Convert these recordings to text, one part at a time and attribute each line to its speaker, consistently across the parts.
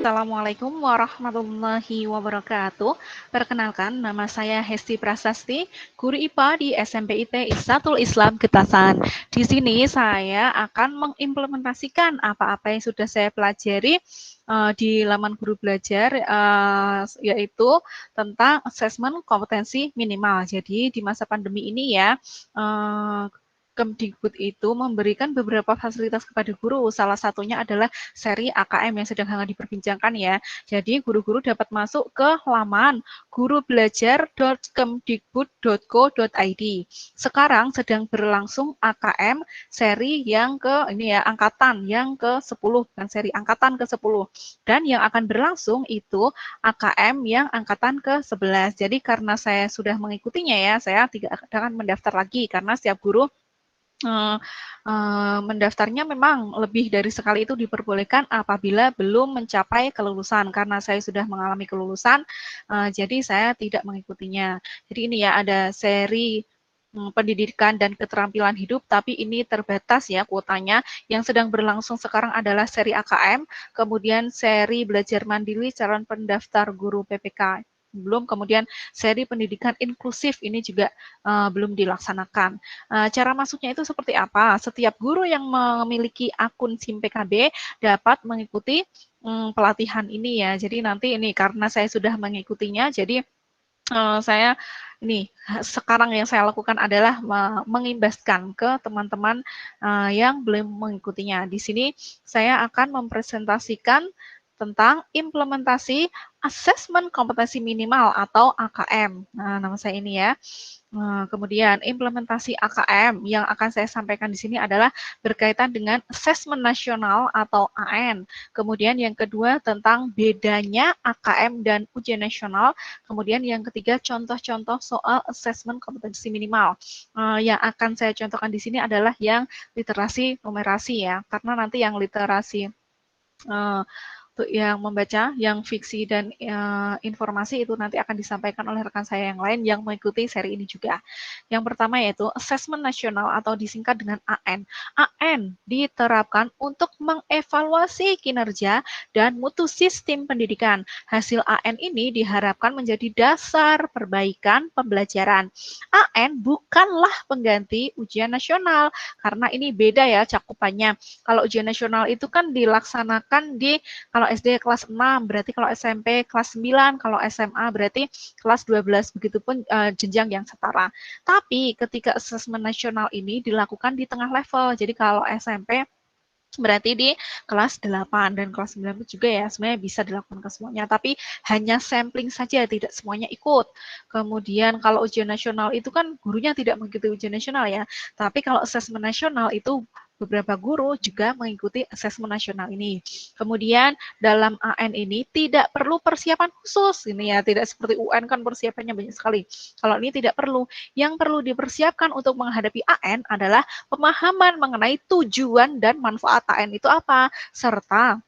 Speaker 1: Assalamualaikum warahmatullahi wabarakatuh. Perkenalkan, nama saya Hesti Prasasti, guru IPA di SMP IT Isatul Islam Getasan. Di sini saya akan mengimplementasikan apa-apa yang sudah saya pelajari di laman guru belajar, yaitu tentang asesmen kompetensi minimal. Jadi di masa pandemi ini ya, Kemdikbud itu memberikan beberapa fasilitas kepada guru. Salah satunya adalah seri AKM yang sedang hangat diperbincangkan ya. Jadi guru-guru dapat masuk ke laman gurubelajar.kemdikbud.go.id. Sekarang sedang berlangsung AKM seri yang ke ini ya, angkatan yang ke-10, bukan seri angkatan ke-10. Dan yang akan berlangsung itu AKM yang angkatan ke-11. Jadi karena saya sudah mengikutinya ya, saya tidak akan mendaftar lagi karena setiap guru mendaftarnya memang lebih dari sekali itu diperbolehkan apabila belum mencapai kelulusan. Karena saya sudah mengalami kelulusan, jadi saya tidak mengikutinya. Jadi ini ya ada seri pendidikan dan keterampilan hidup, tapi ini terbatas ya kuotanya. Yang sedang berlangsung sekarang adalah seri AKM, kemudian seri belajar mandiri calon pendaftar guru PPK. Belum, kemudian seri pendidikan inklusif ini juga belum dilaksanakan. Cara masuknya itu seperti apa? Setiap guru yang memiliki akun SIM PKB dapat mengikuti pelatihan ini ya. Jadi nanti ini karena saya sudah mengikutinya, jadi saya ini sekarang yang saya lakukan adalah mengimbaskan ke teman-teman yang belum mengikutinya. Di sini saya akan mempresentasikan tentang implementasi asesmen kompetensi minimal atau AKM. Nah, nama saya ini ya. Kemudian implementasi AKM yang akan saya sampaikan di sini adalah berkaitan dengan asesmen nasional atau AN. Kemudian yang kedua tentang bedanya AKM dan ujian nasional. Kemudian yang ketiga contoh-contoh soal asesmen kompetensi minimal. Yang akan saya contohkan di sini adalah yang literasi numerasi ya, karena nanti yang literasi untuk yang membaca, yang fiksi dan informasi itu nanti akan disampaikan oleh rekan saya yang lain yang mengikuti seri ini juga. Yang pertama yaitu Asesmen Nasional atau disingkat dengan AN. AN diterapkan untuk mengevaluasi kinerja dan mutu sistem pendidikan. Hasil AN ini diharapkan menjadi dasar perbaikan pembelajaran. AN bukanlah pengganti ujian nasional, karena ini beda ya cakupannya. Kalau ujian nasional itu kan dilaksanakan di kalau SD kelas 6, berarti kalau SMP kelas 9, kalau SMA berarti kelas 12, begitupun jenjang yang setara. Tapi ketika asesmen nasional ini dilakukan di tengah level, jadi kalau SMP berarti di kelas 8 dan kelas 9 itu juga ya sebenarnya bisa dilakukan ke semuanya, tapi hanya sampling saja, tidak semuanya ikut. Kemudian kalau ujian nasional itu kan gurunya tidak mengikuti ujian nasional ya, tapi kalau asesmen nasional itu beberapa guru juga mengikuti asesmen nasional ini. Kemudian dalam AN ini tidak perlu persiapan khusus, ini ya tidak seperti UN kan persiapannya banyak sekali. Kalau ini tidak perlu. Yang perlu dipersiapkan untuk menghadapi AN adalah pemahaman mengenai tujuan dan manfaat AN itu apa, serta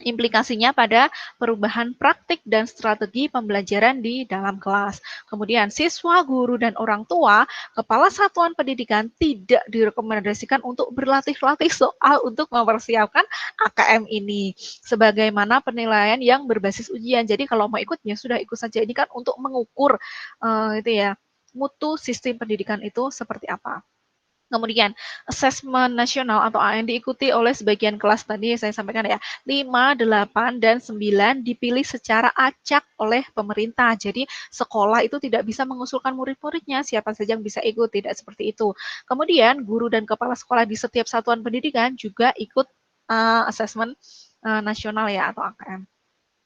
Speaker 1: implikasinya pada perubahan praktik dan strategi pembelajaran di dalam kelas. Kemudian siswa, guru, dan orang tua, kepala satuan pendidikan tidak direkomendasikan untuk berlatih-latih soal untuk mempersiapkan AKM ini. Sebagaimana penilaian yang berbasis ujian. Jadi kalau mau ikut ya sudah ikut saja. Ini kan untuk mengukur itu ya mutu sistem pendidikan itu seperti apa. Kemudian, asesmen nasional atau AN diikuti oleh sebagian kelas tadi saya sampaikan ya, 5, 8, dan 9 dipilih secara acak oleh pemerintah. Jadi, sekolah itu tidak bisa mengusulkan murid-muridnya, siapa saja yang bisa ikut, tidak seperti itu. Kemudian, guru dan kepala sekolah di setiap satuan pendidikan juga ikut asesmen nasional ya atau AKM.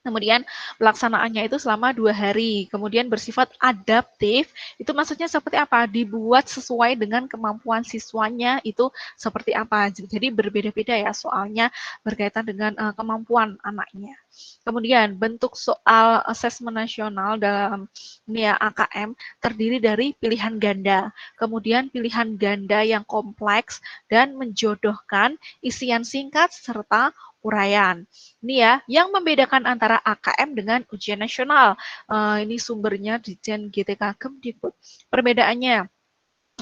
Speaker 1: Kemudian pelaksanaannya itu selama 2 hari, kemudian bersifat adaptif, itu maksudnya seperti apa? Dibuat sesuai dengan kemampuan siswanya itu seperti apa. Jadi berbeda-beda ya soalnya berkaitan dengan kemampuan anaknya. Kemudian bentuk soal asesmen nasional dalam ini ya, AKM terdiri dari pilihan ganda, kemudian pilihan ganda yang kompleks dan menjodohkan isian singkat serta uraian. Ini ya, yang membedakan antara AKM dengan ujian nasional. Ini sumbernya Ditjen GTK Kemdikbud. Perbedaannya,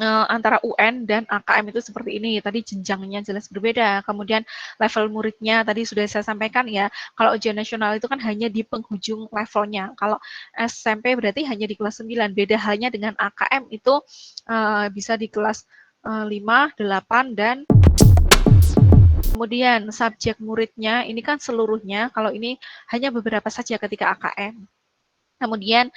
Speaker 1: antara UN dan AKM itu seperti ini. Tadi jenjangnya jelas berbeda. Kemudian level muridnya tadi sudah saya sampaikan ya. Kalau ujian nasional itu kan hanya di penghujung levelnya. Kalau SMP berarti hanya di kelas 9. Beda halnya dengan AKM itu bisa di kelas 5, 8, dan kemudian subjek muridnya ini kan seluruhnya. Kalau ini hanya beberapa saja ketika AKM. Kemudian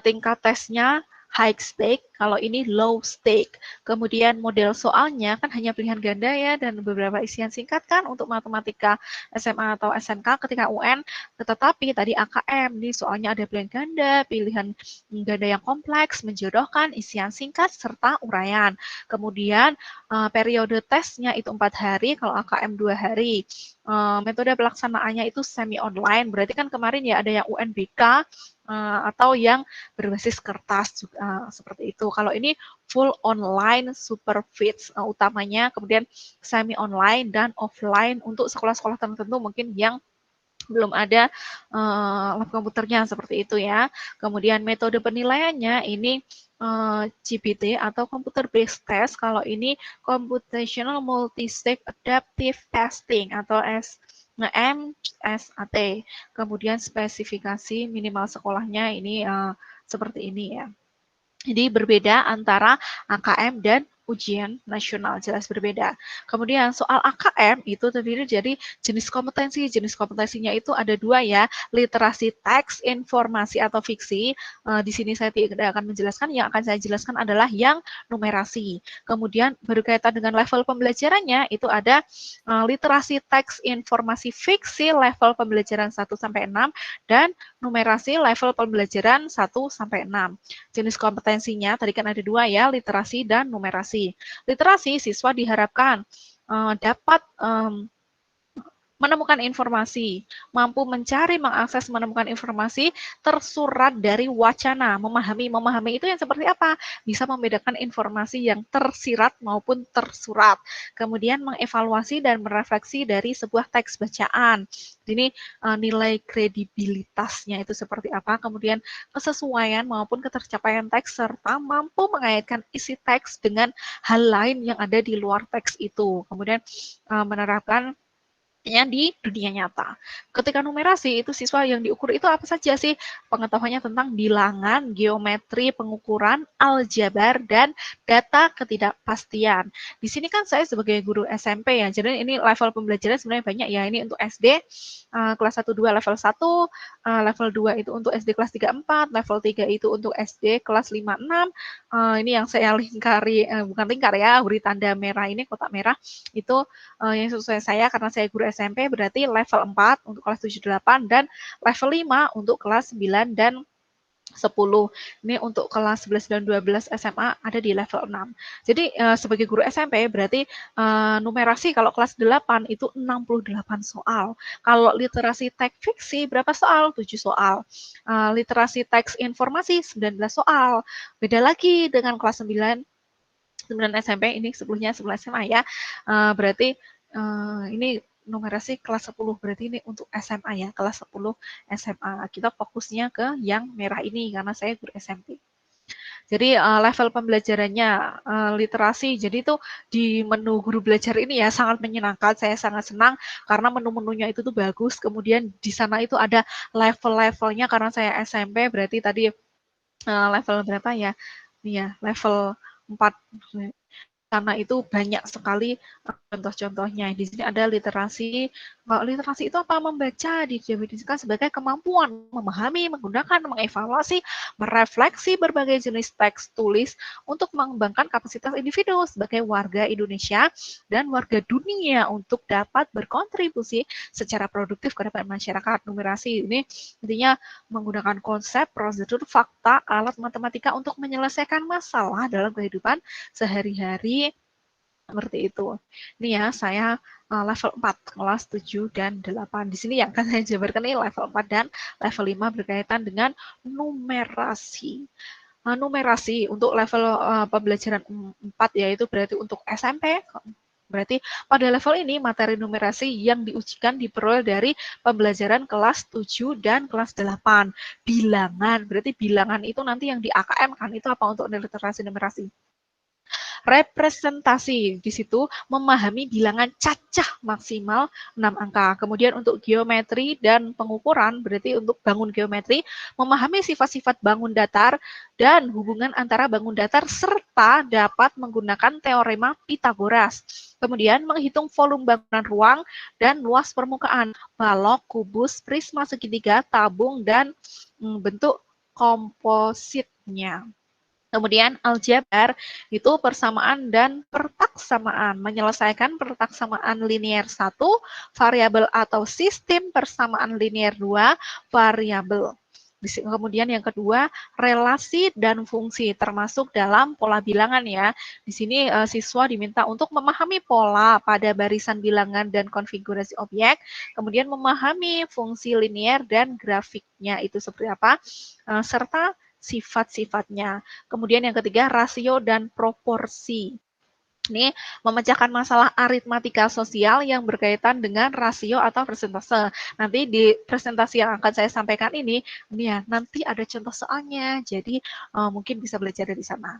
Speaker 1: tingkat tesnya high stake, kalau ini low stake. Kemudian model soalnya kan hanya pilihan ganda ya, dan beberapa isian singkat kan untuk matematika SMA atau SMK ketika UN. Tetapi tadi AKM, nih soalnya ada pilihan ganda yang kompleks, menjodohkan, isian singkat, serta uraian. Kemudian periode tesnya itu 4 hari, kalau AKM 2 hari. Metode pelaksanaannya itu semi online, berarti kan kemarin ya ada yang UNBK, atau yang berbasis kertas juga, seperti itu. Kalau ini full online supervise utamanya, kemudian semi online dan offline untuk sekolah-sekolah tertentu mungkin yang belum ada lab komputernya seperti itu ya. Kemudian metode penilaiannya ini GPT atau computer based test. Kalau ini computational multi-stage adaptive testing atau MSAT. Kemudian spesifikasi minimal sekolahnya ini seperti ini ya. Jadi berbeda antara AKM dan ujian nasional, jelas berbeda. Kemudian soal AKM itu terdiri dari jenis kompetensi. Jenis kompetensinya itu ada 2 ya, literasi teks, informasi atau fiksi. Di sini saya tidak akan menjelaskan, yang akan saya jelaskan adalah yang numerasi. Kemudian berkaitan dengan level pembelajarannya itu ada literasi teks, informasi fiksi level pembelajaran 1-6 dan numerasi level pembelajaran 1-6. Jenis kompetensinya tadi kan ada 2 ya, literasi dan numerasi. Literasi siswa diharapkan dapat menemukan informasi, mampu mencari, mengakses, menemukan informasi tersurat dari wacana. Memahami itu yang seperti apa? Bisa membedakan informasi yang tersirat maupun tersurat. Kemudian mengevaluasi dan merefleksi dari sebuah teks bacaan. Ini nilai kredibilitasnya itu seperti apa, kemudian kesesuaian maupun ketercapaian teks, serta mampu mengaitkan isi teks dengan hal lain yang ada di luar teks itu. Kemudian menerapkan di dunia nyata. Ketika numerasi itu siswa yang diukur itu apa saja sih? Pengetahuannya tentang bilangan, geometri, pengukuran, aljabar, dan data ketidakpastian. Di sini kan saya sebagai guru SMP ya, jadi ini level pembelajaran sebenarnya banyak ya. Ini untuk SD kelas 1-2 level 1, level 2 itu untuk SD kelas 3-4, level 3 itu untuk SD kelas 5-6. Ini yang saya lingkari, bukan lingkar ya, beri tanda merah ini, kotak merah, itu yang sesuai saya karena saya guru SMP berarti level 4 untuk kelas 7-8 dan level 5 untuk kelas 9 dan 10. Ini untuk kelas 11 dan 12 SMA ada di level 6. Jadi sebagai guru SMP berarti numerasi kalau kelas 8 itu 68 soal. Kalau literasi teks fiksi berapa soal? 7 soal. Literasi teks informasi 19 soal. Beda lagi dengan kelas 9 SMP, ini sebelumnya 11 SMA ya. Berarti ini numerasi kelas 10, berarti ini untuk SMA ya, kelas 10 SMA. Kita fokusnya ke yang merah ini karena saya guru SMP. Jadi level pembelajarannya literasi. Jadi itu di menu guru belajar ini ya sangat menyenangkan. Saya sangat senang karena menu-menunya itu tuh bagus. Kemudian di sana itu ada level-levelnya karena saya SMP berarti tadi level berapa ya? Iya, level 4. Karena itu banyak sekali contoh-contohnya. Di sini ada literasi. Literasi itu apa? Membaca didefinisikan sebagai kemampuan memahami, menggunakan, mengevaluasi, merefleksi berbagai jenis teks tulis untuk mengembangkan kapasitas individu sebagai warga Indonesia dan warga dunia untuk dapat berkontribusi secara produktif ke depan masyarakat. Numerasi ini intinya menggunakan konsep, prosedur, fakta, alat matematika untuk menyelesaikan masalah dalam kehidupan sehari-hari seperti itu. Ini ya, saya level 4, kelas 7 dan 8. Di sini yang akan saya jabarkan ini level 4 dan level 5 berkaitan dengan numerasi. Numerasi untuk level pembelajaran 4 yaitu berarti untuk SMP. Berarti pada level ini materi numerasi yang diujikan diperoleh dari pembelajaran kelas 7 dan kelas 8. Bilangan, berarti bilangan itu nanti yang di AKM kan, itu apa untuk literasi numerasi? Representasi di situ memahami bilangan cacah maksimal 6 angka. Kemudian untuk geometri dan pengukuran, berarti untuk bangun geometri, memahami sifat-sifat bangun datar dan hubungan antara bangun datar serta dapat menggunakan teorema Pitagoras. Kemudian menghitung volume bangunan ruang dan luas permukaan, balok, kubus, prisma segitiga, tabung, dan bentuk kompositnya. Kemudian aljabar itu persamaan dan pertaksamaan. Menyelesaikan pertaksamaan linier 1, variabel atau sistem persamaan linier 2, variabel. Kemudian yang kedua, relasi dan fungsi termasuk dalam pola bilangan ya. Di sini siswa diminta untuk memahami pola pada barisan bilangan dan konfigurasi objek, kemudian memahami fungsi linier dan grafiknya itu seperti apa, serta sifat-sifatnya. Kemudian yang ketiga, rasio dan proporsi. Ini memecahkan masalah aritmatika sosial yang berkaitan dengan rasio atau persentase. Nanti di presentasi yang akan saya sampaikan ini ya, nanti ada contoh soalnya. Jadi mungkin bisa belajar dari sana.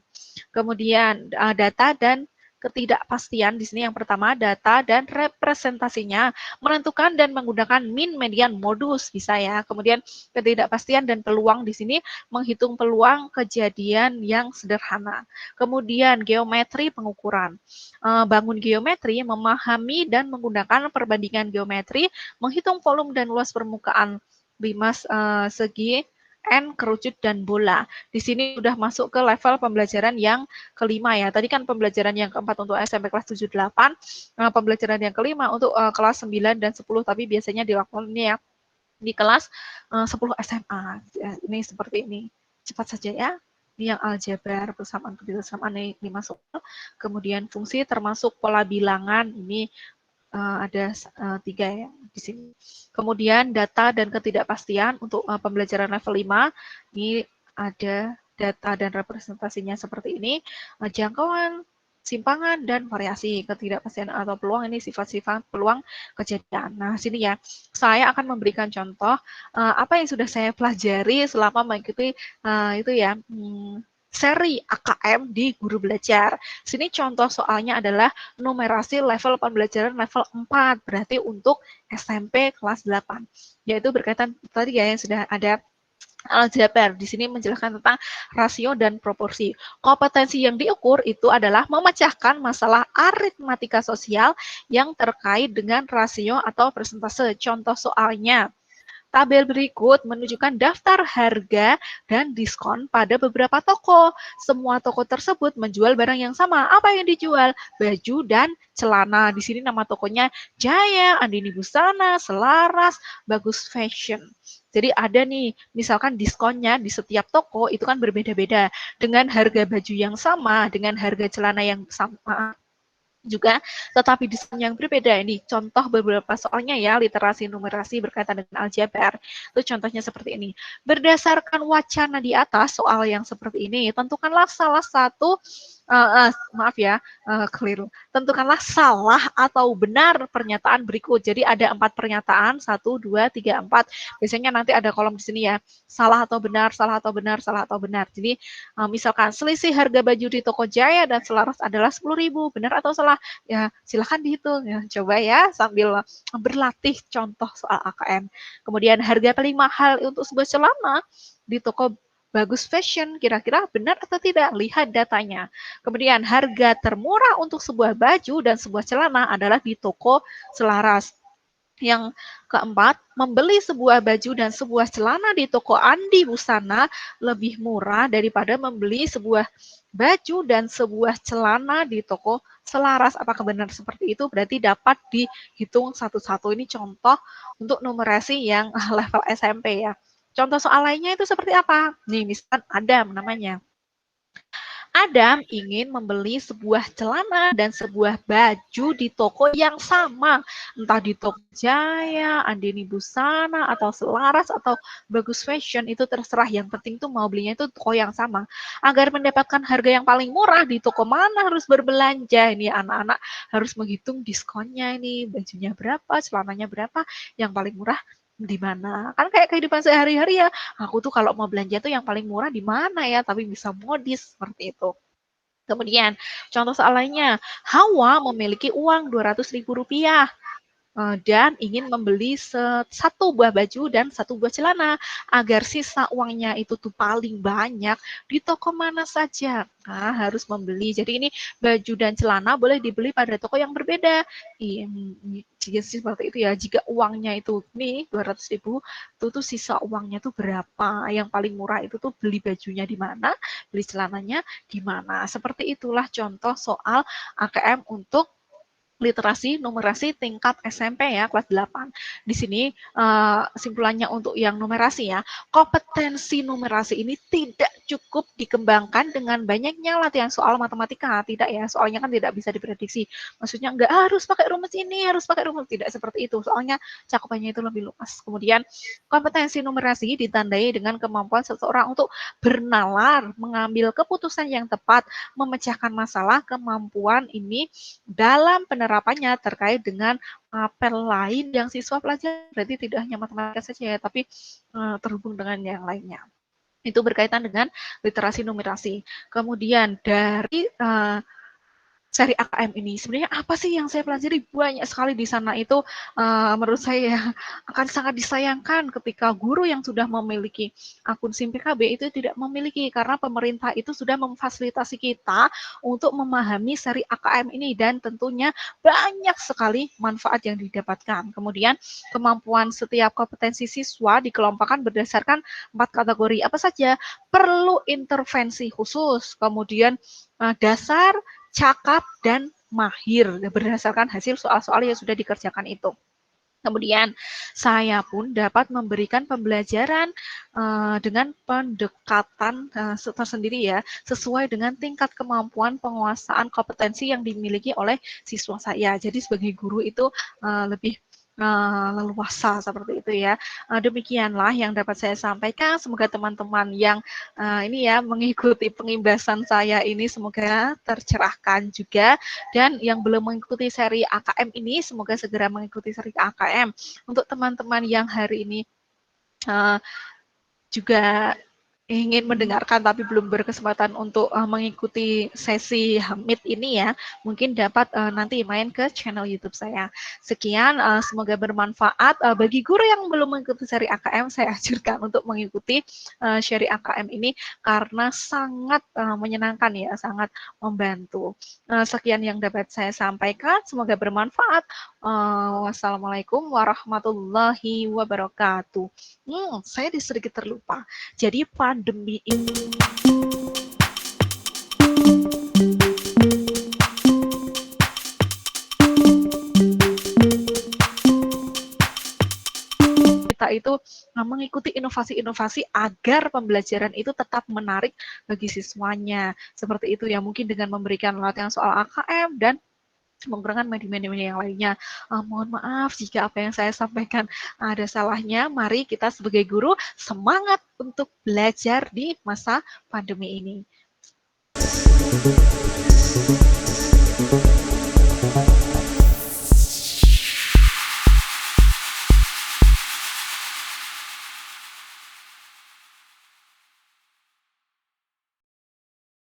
Speaker 1: Kemudian data dan ketidakpastian di sini yang pertama data dan representasinya, menentukan dan menggunakan min, median, modus bisa ya. Kemudian ketidakpastian dan peluang di sini menghitung peluang kejadian yang sederhana. Kemudian geometri pengukuran. Bangun geometri, memahami dan menggunakan perbandingan geometri, menghitung volume dan luas permukaan 5 segi N, kerucut, dan bola. Di sini sudah masuk ke level pembelajaran yang kelima ya. Tadi kan pembelajaran yang keempat untuk SMP kelas 7-8, pembelajaran yang kelima untuk kelas 9 dan 10, tapi biasanya dilakukan ini ya di kelas 10 SMA. Ya, ini seperti ini. Cepat saja ya. Ini yang aljabar, persamaan kebersamaan ini masuk. Kemudian fungsi termasuk pola bilangan, ini ada 3 ya di sini. Kemudian data dan ketidakpastian untuk pembelajaran level 5, ini ada data dan representasinya seperti ini, jangkauan, simpangan, dan variasi. Ketidakpastian atau peluang ini sifat-sifat peluang kejadian. Nah, sini ya, saya akan memberikan contoh apa yang sudah saya pelajari selama mengikuti itu ya, seri AKM di Guru Belajar. Sini contoh soalnya adalah numerasi level pembelajaran level 4, berarti untuk SMP kelas 8. Yaitu berkaitan tadi ya yang sudah ada aljabar. Di sini menjelaskan tentang rasio dan proporsi. Kompetensi yang diukur itu adalah memecahkan masalah aritmatika sosial yang terkait dengan rasio atau persentase. Contoh soalnya, tabel berikut menunjukkan daftar harga dan diskon pada beberapa toko. Semua toko tersebut menjual barang yang sama. Apa yang dijual? Baju dan celana. Di sini nama tokonya Jaya, Andini Busana, Selaras, Bagus Fashion. Jadi ada nih, misalkan diskonnya di setiap toko itu kan berbeda-beda. Dengan harga baju yang sama, dengan harga celana yang sama, juga, tetapi desain yang berbeda. Ini contoh beberapa soalnya ya, literasi numerasi berkaitan dengan aljabar. Itu contohnya seperti ini. Berdasarkan wacana di atas, soal yang seperti ini, tentukanlah salah satu maaf ya, keliru. Tentukanlah salah atau benar pernyataan berikut. Jadi ada 4 pernyataan, 1, 2, 3, 4. Biasanya nanti ada kolom di sini ya, salah atau benar, salah atau benar, salah atau benar. Jadi misalkan selisih harga baju di toko Jaya dan Selaras adalah 10.000, benar atau salah? Ya silahkan dihitung. Ya, coba ya sambil berlatih contoh soal AKM. Kemudian harga paling mahal untuk sebuah celana di toko Bagus Fashion, kira-kira benar atau tidak? Lihat datanya. Kemudian harga termurah untuk sebuah baju dan sebuah celana adalah di toko Selaras. Yang keempat, membeli sebuah baju dan sebuah celana di toko Andi Busana lebih murah daripada membeli sebuah baju dan sebuah celana di toko Selaras. Apakah benar seperti itu? Berarti dapat dihitung satu-satu. Ini contoh untuk numerasi yang level SMP ya. Contoh soal lainnya itu seperti apa? Nih, misalkan Adam namanya. Adam ingin membeli sebuah celana dan sebuah baju di toko yang sama. Entah di toko Jaya, Andini Busana, atau Selaras, atau Bagus Fashion. Itu terserah. Yang penting tuh mau belinya itu toko yang sama. Agar mendapatkan harga yang paling murah, di toko mana harus berbelanja. Ini anak-anak harus menghitung diskonnya ini. Bajunya berapa, celananya berapa. Yang paling murah di mana? Kan kayak kehidupan sehari-hari ya. Aku tuh kalau mau belanja tuh yang paling murah di mana ya, tapi bisa modis seperti itu. Kemudian, contoh soal lainnya, Hawa memiliki uang Rp200.000 dan ingin membeli satu buah baju dan satu buah celana agar sisa uangnya itu tuh paling banyak di toko mana saja. Nah, harus membeli. Jadi ini baju dan celana boleh dibeli pada toko yang berbeda. Jika seperti itu ya, jika uangnya itu nih 200.000, itu tuh sisa uangnya tuh berapa? Yang paling murah itu tuh beli bajunya di mana, beli celananya di mana. Seperti itulah contoh soal AKM untuk literasi numerasi tingkat SMP ya, kelas 8. Di sini simpulannya untuk yang numerasi ya, kompetensi numerasi ini tidak cukup dikembangkan dengan banyaknya latihan soal matematika, tidak ya, soalnya kan tidak bisa diprediksi. Maksudnya nggak harus pakai rumus ini, harus pakai rumus, tidak seperti itu, soalnya cakupannya itu lebih luas. Kemudian kompetensi numerasi ditandai dengan kemampuan seseorang untuk bernalar, mengambil keputusan yang tepat, memecahkan masalah. Kemampuan ini dalam penerapannya terkait dengan apel lain yang siswa pelajari, berarti tidak hanya matematika saja ya, tapi terhubung dengan yang lainnya. Itu berkaitan dengan literasi numerasi. Kemudian dari seri AKM ini. Sebenarnya apa sih yang saya pelajari? Banyak sekali di sana itu menurut saya akan sangat disayangkan ketika guru yang sudah memiliki akun SIM PKB itu tidak memiliki, karena pemerintah itu sudah memfasilitasi kita untuk memahami seri AKM ini dan tentunya banyak sekali manfaat yang didapatkan. Kemudian kemampuan setiap kompetensi siswa dikelompokkan berdasarkan 4 kategori. Apa saja? Perlu intervensi khusus, kemudian dasar, cakap, dan mahir berdasarkan hasil soal-soal yang sudah dikerjakan itu. Kemudian saya pun dapat memberikan pembelajaran dengan pendekatan tersendiri ya, sesuai dengan tingkat kemampuan penguasaan kompetensi yang dimiliki oleh siswa saya. Jadi sebagai guru itu lebih leluasa seperti itu ya. Demikianlah yang dapat saya sampaikan. Semoga teman-teman yang ini ya mengikuti pengimbasan saya ini semoga tercerahkan juga, dan yang belum mengikuti seri AKM ini semoga segera mengikuti seri AKM. Untuk teman-teman yang hari ini juga ingin mendengarkan tapi belum berkesempatan untuk mengikuti sesi Meet ini ya, mungkin dapat nanti main ke channel YouTube saya. Sekian, semoga bermanfaat. Bagi guru yang belum mengikuti seri AKM, saya anjurkan untuk mengikuti seri AKM ini karena sangat menyenangkan ya, sangat membantu. Sekian yang dapat saya sampaikan, semoga bermanfaat. Wassalamualaikum warahmatullahi wabarakatuh. Saya sedikit terlupa. Jadi pandemi ini kita itu mengikuti inovasi-inovasi agar pembelajaran itu tetap menarik bagi siswanya. Seperti itu ya, mungkin dengan memberikan latihan soal AKM dan menggunakan media-media yang lainnya. Mohon maaf jika apa yang saya sampaikan ada salahnya. Mari kita sebagai guru semangat untuk belajar di masa pandemi ini.